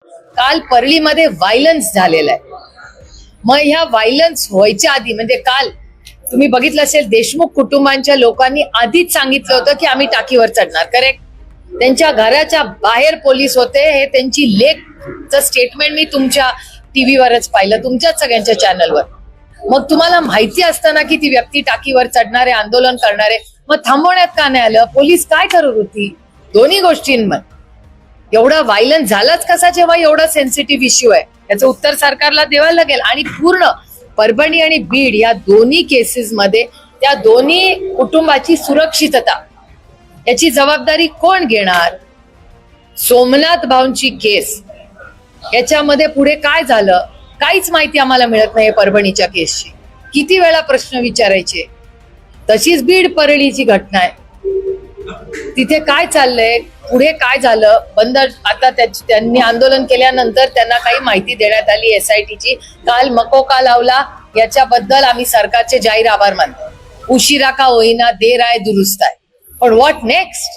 काल परळीमध्ये व्हायलन्स झालेला आहे. मग ह्या व्हायलन्स व्हायच्या आधी म्हणजे काल तुम्ही बघितलं असेल, देशमुख कुटुंबांच्या लोकांनी आधीच सांगितलं होतं की आम्ही टाकीवर चढणार. करेक्ट. त्यांच्या घराच्या बाहेर पोलीस होते. हे त्यांची लेखचं स्टेटमेंट मी तुमच्या टीव्हीवरच पाहिलं, तुमच्याच सगळ्यांच्या चॅनलवर. मग तुम्हाला माहिती असताना की ती व्यक्ती टाकीवर चढणारे, आंदोलन करणारे, मग थांबवण्यात का नाही आलं? पोलीस काय करत होती? दोन्ही गोष्टींमध्ये एवढा व्हायलन्स झालाच कसा जेव्हा एवढा सेन्सिटिव्ह इश्यू आहे? याचं उत्तर सरकारला द्यावं लागेल. आणि पूर्ण परभणी आणि बीड या दोन्ही केसेस मध्ये त्या दोन्ही कुटुंबाची सुरक्षितता याची जबाबदारी कोण घेणार? सोमनाथ भाऊंची केस, याच्यामध्ये पुढे काय झालं काहीच माहिती आम्हाला मिळत नाही. परभणीच्या केसची किती वेळा प्रश्न विचारायचे. तशीच बीड परळीची घटना आहे. तिथे काय चाललंय, पुढे काय झालं? बंद आता त्यांनी आंदोलन केल्यानंतर त्यांना काही माहिती देण्यात आली SITची. काल मकोका लावला, याच्याबद्दल आम्ही सरकारचे जाहीर आभार मानतो. उशिरा का होईना, देर आहे दुरुस्त आहे. पण व्हॉट नेक्स्ट?